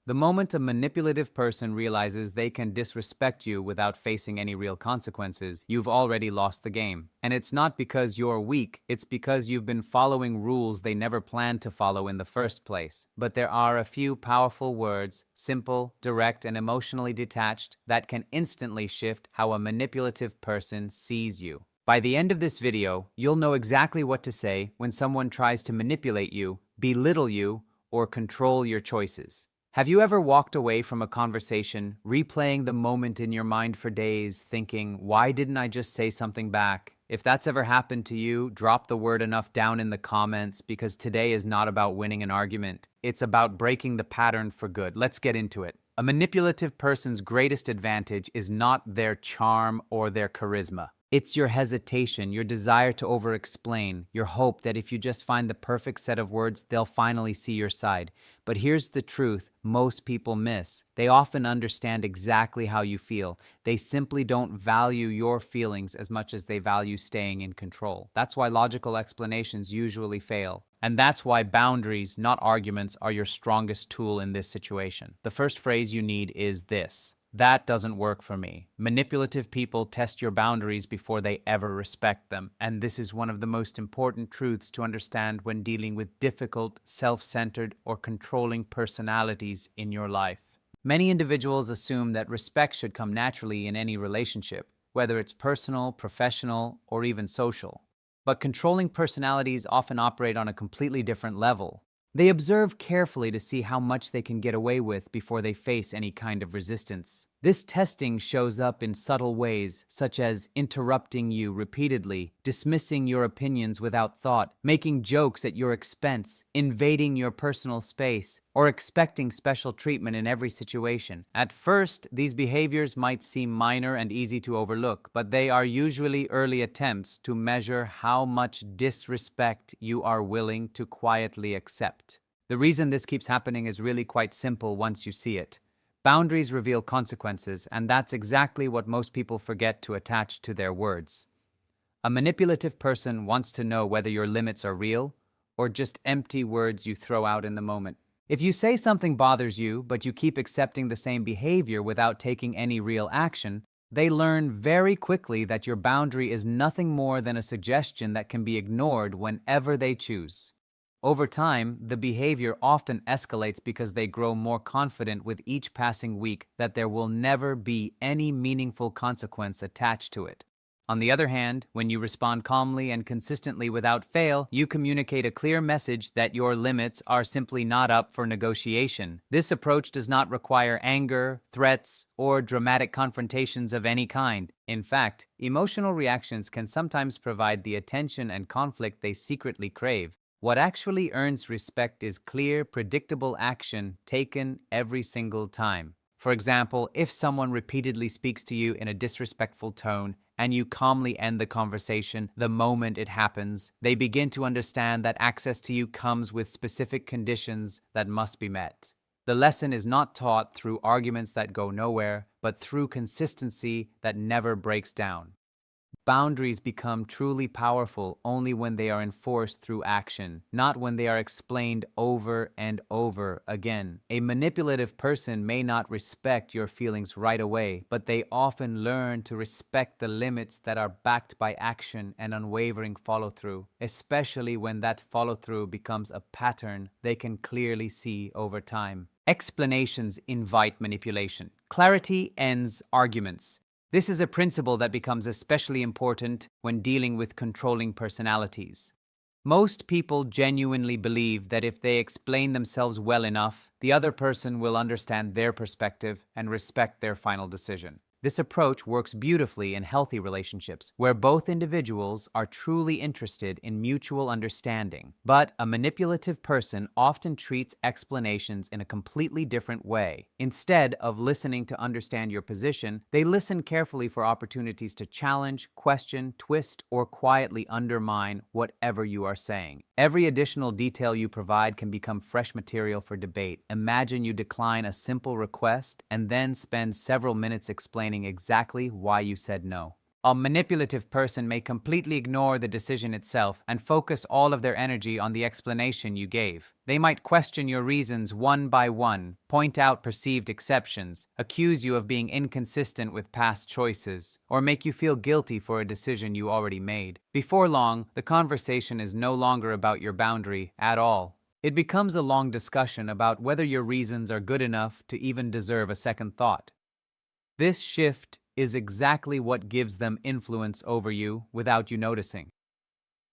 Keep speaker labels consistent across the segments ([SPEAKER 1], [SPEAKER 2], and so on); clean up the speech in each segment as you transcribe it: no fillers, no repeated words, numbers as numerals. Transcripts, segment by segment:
[SPEAKER 1] The moment a manipulative person realizes they can disrespect you without facing any real consequences, you've already lost the game. And it's not because you're weak, it's because you've been following rules they never planned to follow in the first place. But there are a few powerful words, simple, direct, and emotionally detached, that can instantly shift how a manipulative person sees you. By the end of this video, you'll know exactly what to say when someone tries to manipulate you, belittle you, or control your choices. Have you ever walked away from a conversation, replaying the moment in your mind for days, thinking, why didn't I just say something back? If that's ever happened to you, drop the word enough down in the comments, because today is not about winning an argument. It's about breaking the pattern for good. Let's get into it. A manipulative person's greatest advantage is not their charm or their charisma. It's your hesitation, your desire to over-explain, your hope that if you just find the perfect set of words, they'll finally see your side. But here's the truth most people miss. They often understand exactly how you feel. They simply don't value your feelings as much as they value staying in control. That's why logical explanations usually fail. And that's why boundaries, not arguments, are your strongest tool in this situation. The first phrase you need is this: that doesn't work for me. Manipulative people test your boundaries before they ever respect them. And this is one of the most important truths to understand when dealing with difficult, self-centered, or controlling personalities in your life. Many individuals assume that respect should come naturally in any relationship, whether it's personal, professional, or even social. But controlling personalities often operate on a completely different level. They observe carefully to see how much they can get away with before they face any kind of resistance. This testing shows up in subtle ways, such as interrupting you repeatedly, dismissing your opinions without thought, making jokes at your expense, invading your personal space, or expecting special treatment in every situation. At first, these behaviors might seem minor and easy to overlook, but they are usually early attempts to measure how much disrespect you are willing to quietly accept. The reason this keeps happening is really quite simple once you see it. Boundaries reveal consequences, and that's exactly what most people forget to attach to their words. A manipulative person wants to know whether your limits are real or just empty words you throw out in the moment. If you say something bothers you, but you keep accepting the same behavior without taking any real action, they learn very quickly that your boundary is nothing more than a suggestion that can be ignored whenever they choose. Over time, the behavior often escalates because they grow more confident with each passing week that there will never be any meaningful consequence attached to it. On the other hand, when you respond calmly and consistently without fail, you communicate a clear message that your limits are simply not up for negotiation. This approach does not require anger, threats, or dramatic confrontations of any kind. In fact, emotional reactions can sometimes provide the attention and conflict they secretly crave. What actually earns respect is clear, predictable action taken every single time. For example, if someone repeatedly speaks to you in a disrespectful tone and you calmly end the conversation the moment it happens, they begin to understand that access to you comes with specific conditions that must be met. The lesson is not taught through arguments that go nowhere, but through consistency that never breaks down. Boundaries become truly powerful only when they are enforced through action, not when they are explained over and over again. A manipulative person may not respect your feelings right away, but they often learn to respect the limits that are backed by action and unwavering follow-through, especially when that follow-through becomes a pattern they can clearly see over time. Explanations invite manipulation. Clarity ends arguments. This is a principle that becomes especially important when dealing with controlling personalities. Most people genuinely believe that if they explain themselves well enough, the other person will understand their perspective and respect their final decision. This approach works beautifully in healthy relationships, where both individuals are truly interested in mutual understanding. But a manipulative person often treats explanations in a completely different way. Instead of listening to understand your position, they listen carefully for opportunities to challenge, question, twist, or quietly undermine whatever you are saying. Every additional detail you provide can become fresh material for debate. Imagine you decline a simple request and then spend several minutes explaining exactly why you said no. A manipulative person may completely ignore the decision itself and focus all of their energy on the explanation you gave. They might question your reasons one by one, point out perceived exceptions, accuse you of being inconsistent with past choices, or make you feel guilty for a decision you already made. Before long, the conversation is no longer about your boundary at all. It becomes a long discussion about whether your reasons are good enough to even deserve a second thought. This shift is exactly what gives them influence over you without you noticing.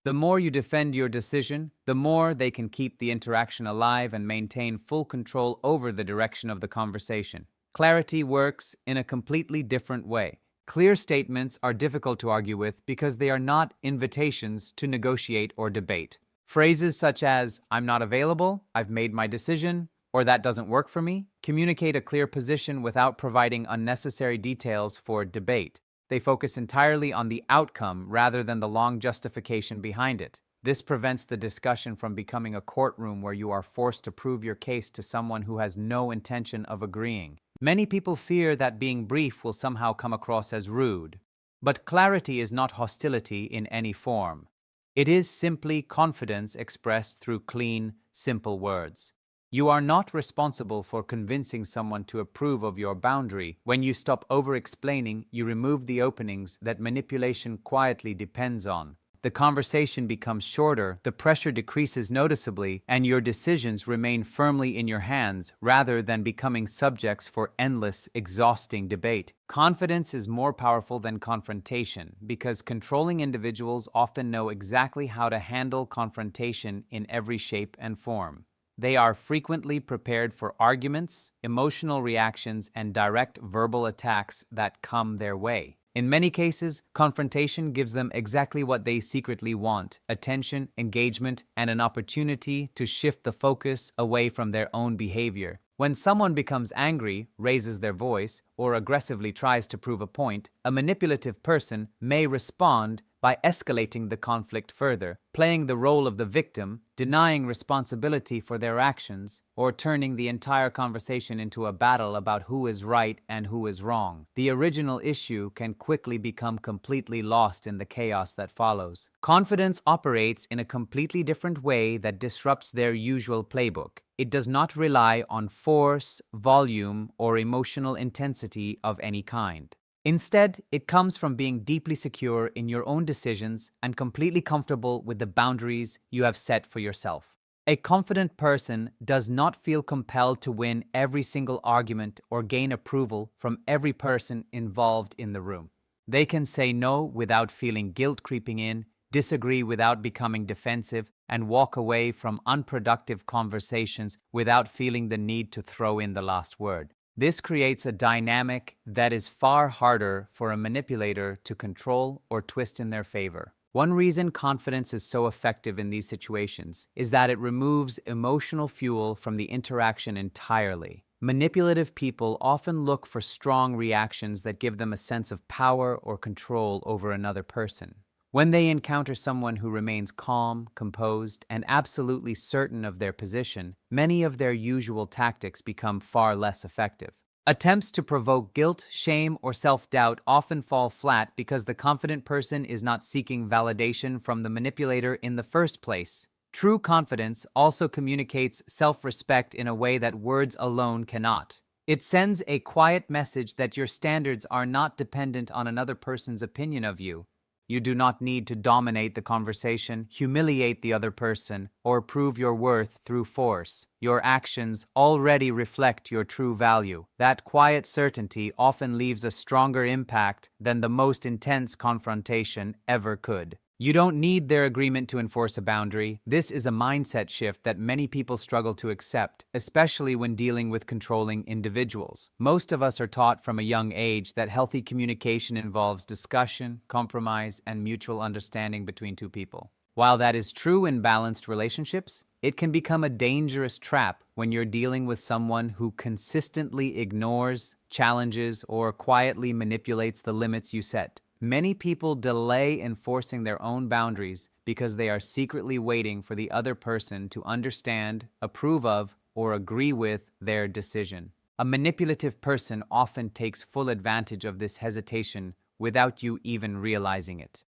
[SPEAKER 1] The more you defend your decision, the more they can keep the interaction alive and maintain full control over the direction of the conversation. Clarity works in a completely different way. Clear statements are difficult to argue with because they are not invitations to negotiate or debate. Phrases such as, "I'm not available," "I've made my decision," or "that doesn't work for me," communicate a clear position without providing unnecessary details for debate. They focus entirely on the outcome rather than the long justification behind it. This prevents the discussion from becoming a courtroom where you are forced to prove your case to someone who has no intention of agreeing. Many people fear that being brief will somehow come across as rude. But clarity is not hostility in any form. It is simply confidence expressed through clean, simple words. You are not responsible for convincing someone to approve of your boundary. When you stop over-explaining, you remove the openings that manipulation quietly depends on. The conversation becomes shorter, the pressure decreases noticeably, and your decisions remain firmly in your hands rather than becoming subjects for endless, exhausting debate. Confidence is more powerful than confrontation because controlling individuals often know exactly how to handle confrontation in every shape and form. They are frequently prepared for arguments, emotional reactions, and direct verbal attacks that come their way. In many cases, confrontation gives them exactly what they secretly want: attention, engagement, and an opportunity to shift the focus away from their own behavior. When someone becomes angry, raises their voice, or aggressively tries to prove a point, a manipulative person may respond by escalating the conflict further, playing the role of the victim, denying responsibility for their actions, or turning the entire conversation into a battle about who is right and who is wrong. The original issue can quickly become completely lost in the chaos that follows. Confidence operates in a completely different way that disrupts their usual playbook. It does not rely on force, volume, or emotional intensity of any kind. Instead, it comes from being deeply secure in your own decisions and completely comfortable with the boundaries you have set for yourself. A confident person does not feel compelled to win every single argument or gain approval from every person involved in the room. They can say no without feeling guilt creeping in, disagree without becoming defensive, and walk away from unproductive conversations without feeling the need to throw in the last word. This creates a dynamic that is far harder for a manipulator to control or twist in their favor. One reason confidence is so effective in these situations is that it removes emotional fuel from the interaction entirely. Manipulative people often look for strong reactions that give them a sense of power or control over another person. When they encounter someone who remains calm, composed, and absolutely certain of their position, many of their usual tactics become far less effective. Attempts to provoke guilt, shame, or self-doubt often fall flat because the confident person is not seeking validation from the manipulator in the first place. True confidence also communicates self-respect in a way that words alone cannot. It sends a quiet message that your standards are not dependent on another person's opinion of you. You do not need to dominate the conversation, humiliate the other person, or prove your worth through force. Your actions already reflect your true value. That quiet certainty often leaves a stronger impact than the most intense confrontation ever could. You don't need their agreement to enforce a boundary. This is a mindset shift that many people struggle to accept, especially when dealing with controlling individuals. Most of us are taught from a young age that healthy communication involves discussion, compromise, and mutual understanding between two people. While that is true in balanced relationships, it can become a dangerous trap when you're dealing with someone who consistently ignores, challenges, or quietly manipulates the limits you set. Many people delay enforcing their own boundaries because they are secretly waiting for the other person to understand, approve of, or agree with their decision. A manipulative person often takes full advantage of this hesitation without you even realizing it.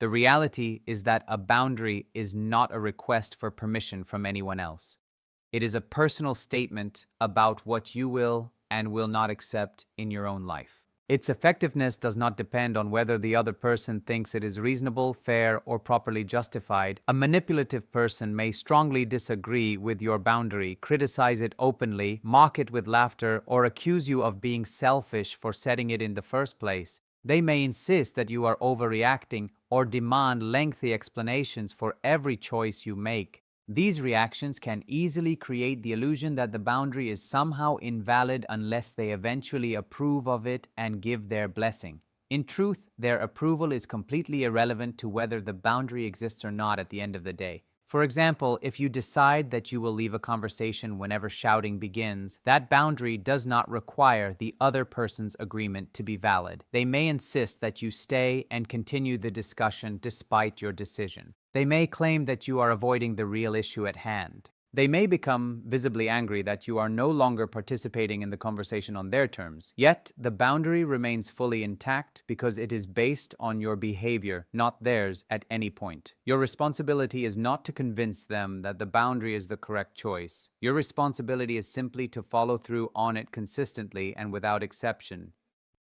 [SPEAKER 1] The reality is that a boundary is not a request for permission from anyone else. It is a personal statement about what you will and will not accept in your own life. Its effectiveness does not depend on whether the other person thinks it is reasonable, fair, or properly justified. A manipulative person may strongly disagree with your boundary, criticize it openly, mock it with laughter, or accuse you of being selfish for setting it in the first place. They may insist that you are overreacting or demand lengthy explanations for every choice you make. These reactions can easily create the illusion that the boundary is somehow invalid unless they eventually approve of it and give their blessing. In truth, their approval is completely irrelevant to whether the boundary exists or not at the end of the day. For example, if you decide that you will leave a conversation whenever shouting begins, that boundary does not require the other person's agreement to be valid. They may insist that you stay and continue the discussion despite your decision. They may claim that you are avoiding the real issue at hand. They may become visibly angry that you are no longer participating in the conversation on their terms. Yet, the boundary remains fully intact because it is based on your behavior, not theirs at any point. Your responsibility is not to convince them that the boundary is the correct choice. Your responsibility is simply to follow through on it consistently and without exception.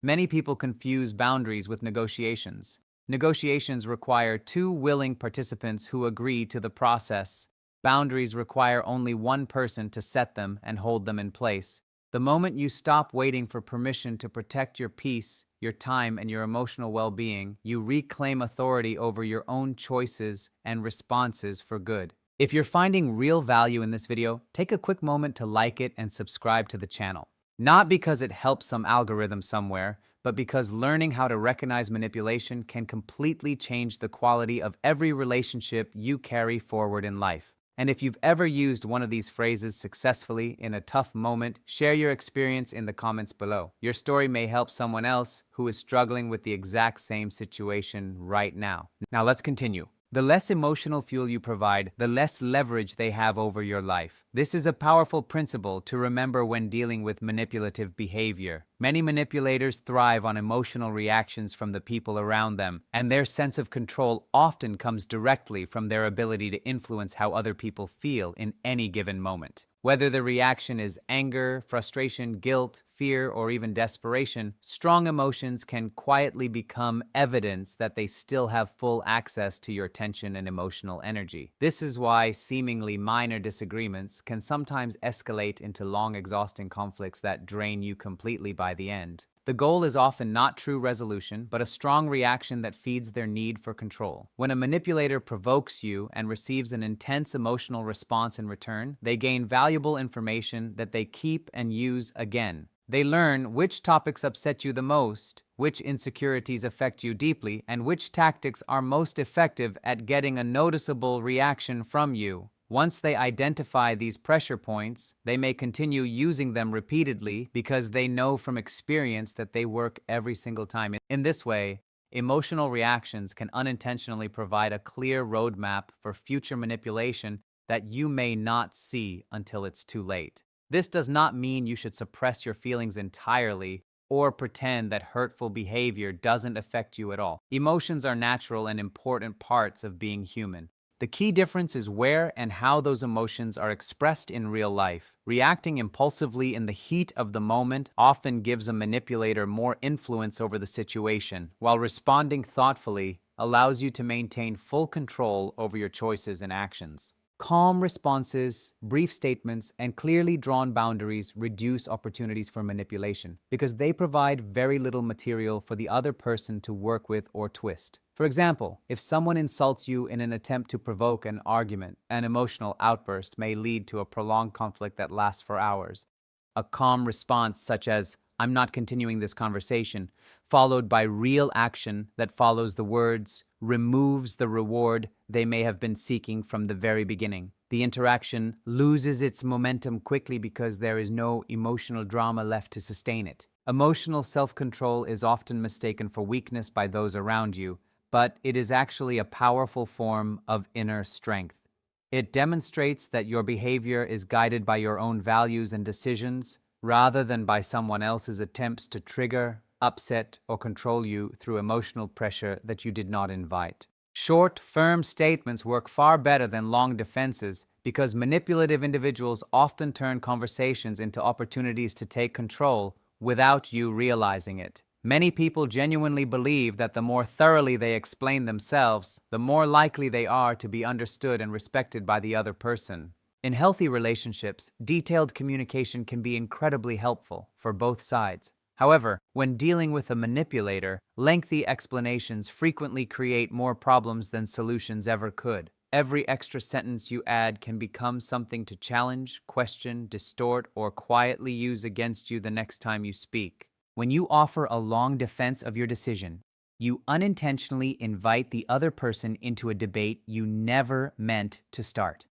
[SPEAKER 1] Many people confuse boundaries with negotiations. Negotiations require two willing participants who agree to the process. Boundaries require only one person to set them and hold them in place. The moment you stop waiting for permission to protect your peace, your time, and your emotional well-being, you reclaim authority over your own choices and responses for good. If you're finding real value in this video, take a quick moment to like it and subscribe to the channel. Not because it helps some algorithm somewhere, but because learning how to recognize manipulation can completely change the quality of every relationship you carry forward in life. And if you've ever used one of these phrases successfully in a tough moment, share your experience in the comments below. Your story may help someone else who is struggling with the exact same situation right now. Now let's continue. The less emotional fuel you provide, the less leverage they have over your life. This is a powerful principle to remember when dealing with manipulative behavior. Many manipulators thrive on emotional reactions from the people around them, and their sense of control often comes directly from their ability to influence how other people feel in any given moment. Whether the reaction is anger, frustration, guilt, fear, or even desperation, strong emotions can quietly become evidence that they still have full access to your attention and emotional energy. This is why seemingly minor disagreements can sometimes escalate into long, exhausting conflicts that drain you completely by the end. The goal is often not true resolution, but a strong reaction that feeds their need for control. When a manipulator provokes you and receives an intense emotional response in return, they gain valuable information that they keep and use again. They learn which topics upset you the most, which insecurities affect you deeply, and which tactics are most effective at getting a noticeable reaction from you. Once they identify these pressure points, they may continue using them repeatedly because they know from experience that they work every single time. In this way, emotional reactions can unintentionally provide a clear roadmap for future manipulation that you may not see until it's too late. This does not mean you should suppress your feelings entirely or pretend that hurtful behavior doesn't affect you at all. Emotions are natural and important parts of being human. The key difference is where and how those emotions are expressed in real life. Reacting impulsively in the heat of the moment often gives a manipulator more influence over the situation, while responding thoughtfully allows you to maintain full control over your choices and actions. Calm responses, brief statements, and clearly drawn boundaries reduce opportunities for manipulation because they provide very little material for the other person to work with or twist. For example, if someone insults you in an attempt to provoke an argument, an emotional outburst may lead to a prolonged conflict that lasts for hours. A calm response such as, "I'm not continuing this conversation," followed by real action that follows the words, removes the reward they may have been seeking from the very beginning. The interaction loses its momentum quickly because there is no emotional drama left to sustain it. Emotional self-control is often mistaken for weakness by those around you, but it is actually a powerful form of inner strength. It demonstrates that your behavior is guided by your own values and decisions, rather than by someone else's attempts to trigger, upset, or control you through emotional pressure that you did not invite. Short, firm statements work far better than long defenses because manipulative individuals often turn conversations into opportunities to take control without you realizing it. Many people genuinely believe that the more thoroughly they explain themselves, the more likely they are to be understood and respected by the other person. In healthy relationships, detailed communication can be incredibly helpful for both sides. However, when dealing with a manipulator, lengthy explanations frequently create more problems than solutions ever could. Every extra sentence you add can become something to challenge, question, distort, or quietly use against you the next time you speak. When you offer a long defense of your decision, you unintentionally invite the other person into a debate you never meant to start.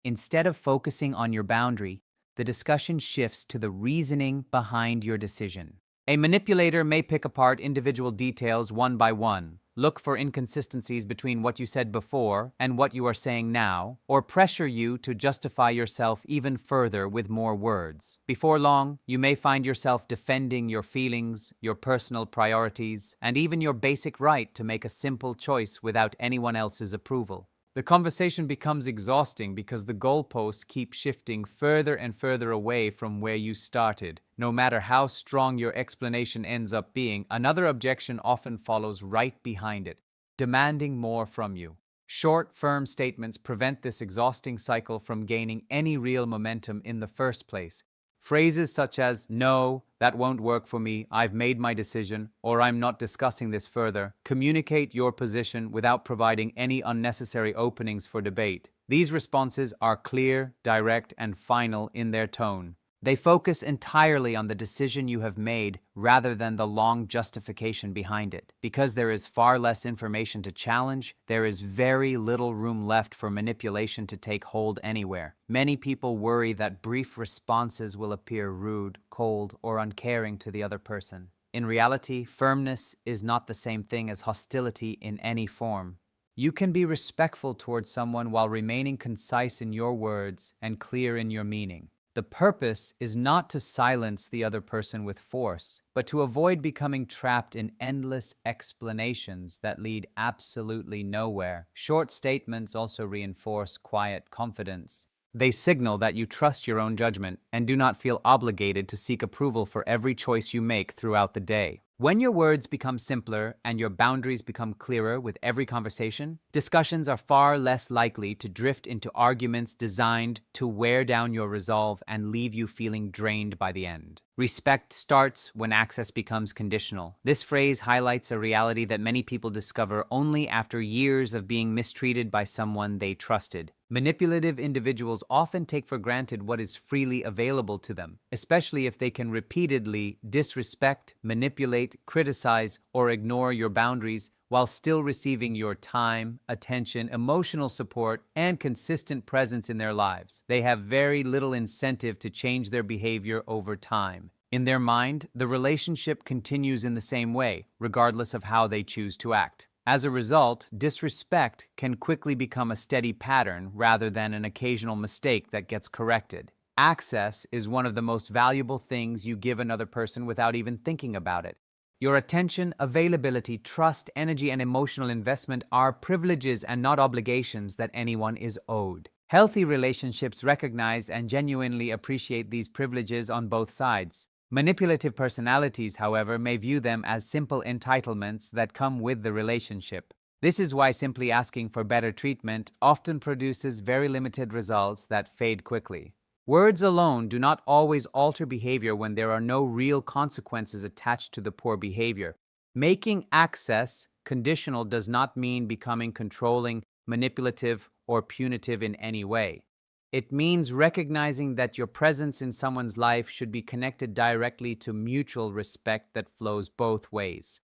[SPEAKER 1] Instead of focusing on your boundary, the discussion shifts to the reasoning behind your decision. A manipulator may pick apart individual details one by one, look for inconsistencies between what you said before and what you are saying now, or pressure you to justify yourself even further with more words. Before long, you may find yourself defending your feelings, your personal priorities, and even your basic right to make a simple choice without anyone else's approval. The conversation becomes exhausting because the goalposts keep shifting further and further away from where you started. No matter how strong your explanation ends up being, another objection often follows right behind it, demanding more from you. Short, firm statements prevent this exhausting cycle from gaining any real momentum in the first place. Phrases such as, "No, that won't work for me, I've made my decision," or "I'm not discussing this further," communicate your position without providing any unnecessary openings for debate. These responses are clear, direct, and final in their tone. They focus entirely on the decision you have made rather than the long justification behind it. Because there is far less information to challenge, there is very little room left for manipulation to take hold anywhere. Many people worry that brief responses will appear rude, cold, or uncaring to the other person. In reality, firmness is not the same thing as hostility in any form. You can be respectful towards someone while remaining concise in your words and clear in your meaning. The purpose is not to silence the other person with force, but to avoid becoming trapped in endless explanations that lead absolutely nowhere. Short statements also reinforce quiet confidence. They signal that you trust your own judgment and do not feel obligated to seek approval for every choice you make throughout the day. When your words become simpler and your boundaries become clearer with every conversation, discussions are far less likely to drift into arguments designed to wear down your resolve and leave you feeling drained by the end. Respect starts when access becomes conditional. This phrase highlights a reality that many people discover only after years of being mistreated by someone they trusted. Manipulative individuals often take for granted what is freely available to them, especially if they can repeatedly disrespect, manipulate, criticize, or ignore your boundaries while still receiving your time, attention, emotional support, and consistent presence in their lives. They have very little incentive to change their behavior over time. In their mind, the relationship continues in the same way, regardless of how they choose to act. As a result, disrespect can quickly become a steady pattern rather than an occasional mistake that gets corrected. Access is one of the most valuable things you give another person without even thinking about it. Your attention, availability, trust, energy, and emotional investment are privileges and not obligations that anyone is owed. Healthy relationships recognize and genuinely appreciate these privileges on both sides. Manipulative personalities, however, may view them as simple entitlements that come with the relationship. This is why simply asking for better treatment often produces very limited results that fade quickly. Words alone do not always alter behavior when there are no real consequences attached to the poor behavior. Making access conditional does not mean becoming controlling, manipulative, or punitive in any way. It means recognizing that your presence in someone's life should be connected directly to mutual respect that flows both ways.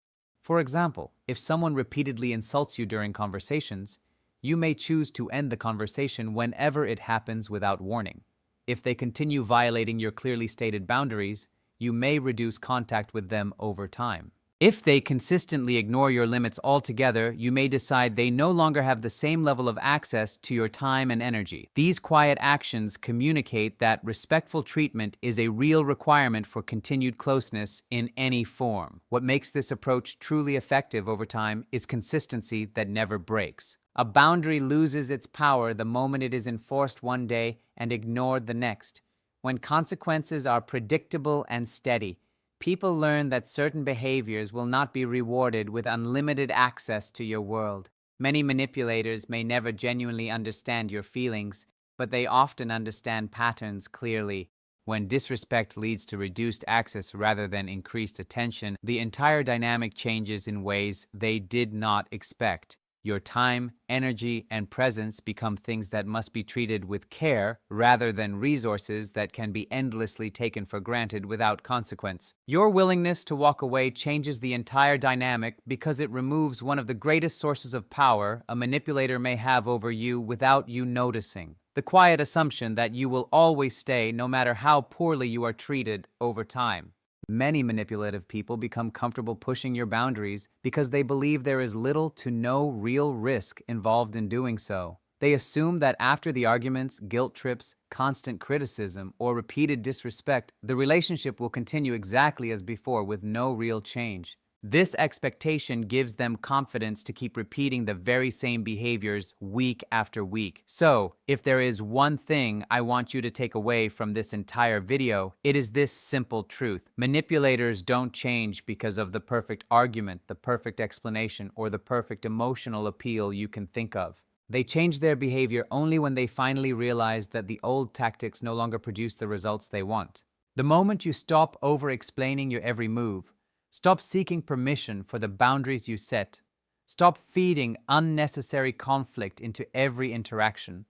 [SPEAKER 1] For example, if someone repeatedly insults you during conversations, you may choose to end the conversation whenever it happens without warning. If they continue violating your clearly stated boundaries, you may reduce contact with them over time. If they consistently ignore your limits altogether, you may decide they no longer have the same level of access to your time and energy. These quiet actions communicate that respectful treatment is a real requirement for continued closeness in any form. What makes this approach truly effective over time is consistency that never breaks. A boundary loses its power the moment it is enforced one day and ignored the next. When consequences are predictable and steady, people learn that certain behaviors will not be rewarded with unlimited access to your world. Many manipulators may never genuinely understand your feelings, but they often understand patterns clearly. When disrespect leads to reduced access rather than increased attention, the entire dynamic changes in ways they did not expect. Your time, energy, and presence become things that must be treated with care rather than resources that can be endlessly taken for granted without consequence. Your willingness to walk away changes the entire dynamic because it removes one of the greatest sources of power a manipulator may have over you without you noticing. The quiet assumption that you will always stay no matter how poorly you are treated over time. Many manipulative people become comfortable pushing your boundaries because they believe there is little to no real risk involved in doing so. They assume that after the arguments, guilt trips, constant criticism, or repeated disrespect, the relationship will continue exactly as before with no real change. This expectation gives them confidence to keep repeating the very same behaviors week after week. So, if there is one thing I want you to take away from this entire video, it is this simple truth. Manipulators don't change because of the perfect argument, the perfect explanation, or the perfect emotional appeal you can think of. They change their behavior only when they finally realize that the old tactics no longer produce the results they want. The moment you stop over-explaining your every move, stop seeking permission for the boundaries you set, stop feeding unnecessary conflict into every interaction,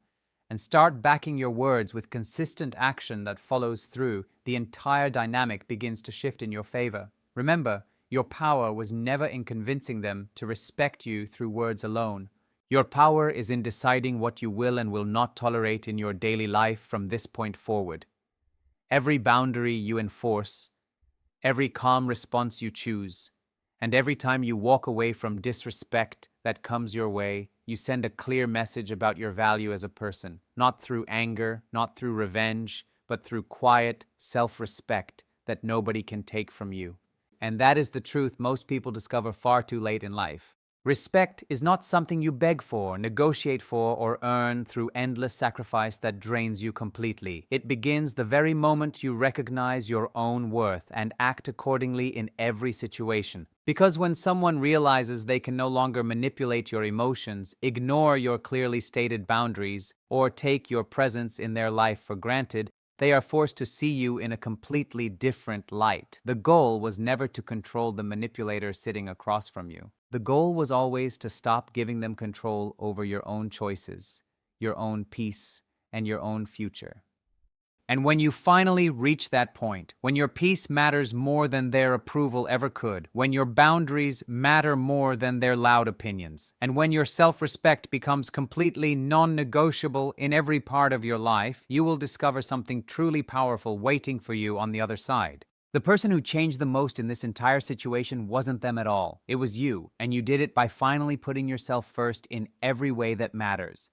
[SPEAKER 1] and start backing your words with consistent action that follows through, the entire dynamic begins to shift in your favor. Remember, your power was never in convincing them to respect you through words alone. Your power is in deciding what you will and will not tolerate in your daily life from this point forward. Every boundary you enforce, every calm response you choose, and every time you walk away from disrespect that comes your way, you send a clear message about your value as a person, not through anger, not through revenge, but through quiet self-respect that nobody can take from you. And that is the truth most people discover far too late in life. Respect is not something you beg for, negotiate for, or earn through endless sacrifice that drains you completely. It begins the very moment you recognize your own worth and act accordingly in every situation. Because when someone realizes they can no longer manipulate your emotions, ignore your clearly stated boundaries, or take your presence in their life for granted, they are forced to see you in a completely different light. The goal was never to control the manipulator sitting across from you. The goal was always to stop giving them control over your own choices, your own peace, and your own future. And when you finally reach that point, when your peace matters more than their approval ever could, when your boundaries matter more than their loud opinions, and when your self-respect becomes completely non-negotiable in every part of your life, you will discover something truly powerful waiting for you on the other side. The person who changed the most in this entire situation wasn't them at all. It was you, and you did it by finally putting yourself first in every way that matters.